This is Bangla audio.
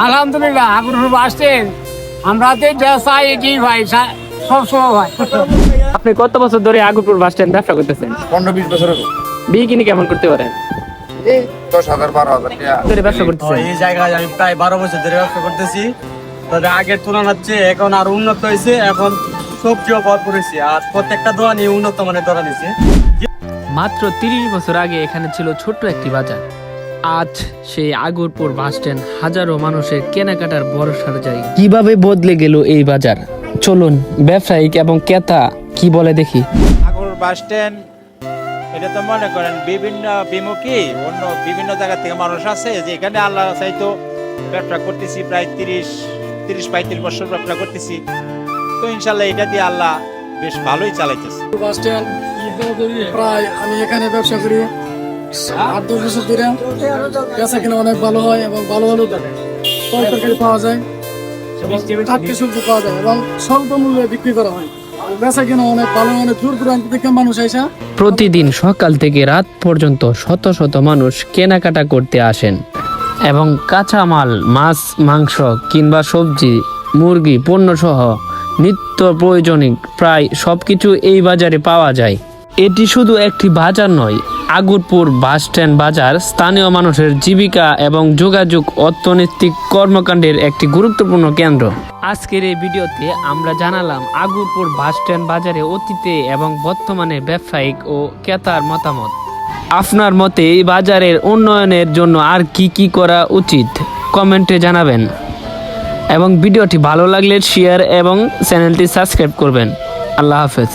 আলহামদুলিল্লাহ আগ্রহ আসছেন আমরা চাই কি ভাই সবসময় ভাই। আপনি কত বছর ধরে আগরপুর বাস স্ট্যান্ড ব্যবসা করতেছেন? 15-20 বছর হলো। বিকিনি কেমন করতে পারেন? 10,000-12,000 টাকা ধরে ব্যবসা করতেছেন? এই জায়গায় আমি প্রায় 12 বছর ধরে ব্যবসা করতেছি। তবে আগের তুলনার চেয়ে এখন আরো উন্নত হয়েছে। এখন সবজিও ভরপুর হয়েছে আর প্রত্যেকটা দোকানই উন্নত মানের দোকান হয়েছে। মাত্র 30 বছর আগে এখানে ছিল ছোট্ট একটি বাজার। আজ সেই আগরপুর বাস স্ট্যান্ড হাজারো মানুষের কেনাকাটার ভরসার জায়গা। কিভাবে বদলে গেল এই বাজার, চলুন ব্যবসায়িক এবং ক্রেতা কি বলে দেখি। আগরপুর বাস স্ট্যান্ড এটা তো মনে করেন বিভিন্ন বিমুখী অন্য বিভিন্ন জায়গা থেকে মানুষ আছে যে এখানে আল্লাহ চাইতো ব্যবসা করতেছি প্রায় 30-35 বছর ব্যবসা করতেছি। তো ইনশাল্লাহ এটা দিয়ে আল্লাহ বেশ ভালোই চালাইতেছে। বাস স্ট্যান্ড প্রায় আমি এখানে ব্যবসা করি 8-10 বছর ধরে। বেচা কিনা অনেক ভালো হয় এবং ভালো ভালো তরকারি পাওয়া যায়, টাটকা সবজি পাওয়া যায় এবং স্বল্প মূল্যে বিক্রি করা হয়। বেচা কিনা অনেক ভালো, অনেক দূর দূরান্ত থেকে মানুষ আসে। প্রতিদিন সকাল থেকে রাত পর্যন্ত শত শত মানুষ কেনাকাটা করতে আসেন এবং কাঁচামাল, মাছ, মাংস কিংবা সবজি, মুরগি, পণ্য সহ নিত্য প্রয়োজনীয় প্রায় সবকিছু এই বাজারে পাওয়া যায়। এটি শুধু একটি বাজার নয়, আগরপুর বাস স্ট্যান্ড বাজার স্থানীয় মানুষের জীবিকা এবং যোগাযোগ অর্থনৈতিক কর্মকাণ্ডের একটি গুরুত্বপূর্ণ কেন্দ্র। আজকের এই ভিডিওতে আমরা জানালাম আগরপুর বাস স্ট্যান্ড বাজারে অতীতে এবং বর্তমানে ব্যবসায়িক ও ক্রেতার মতামত। আপনার মতে এই বাজারের উন্নয়নের জন্য আর কি কি করা উচিত কমেন্টে জানাবেন এবং ভিডিওটি ভালো লাগলে শেয়ার এবং চ্যানেলটি সাবস্ক্রাইব করবেন। আল্লাহ হাফেজ।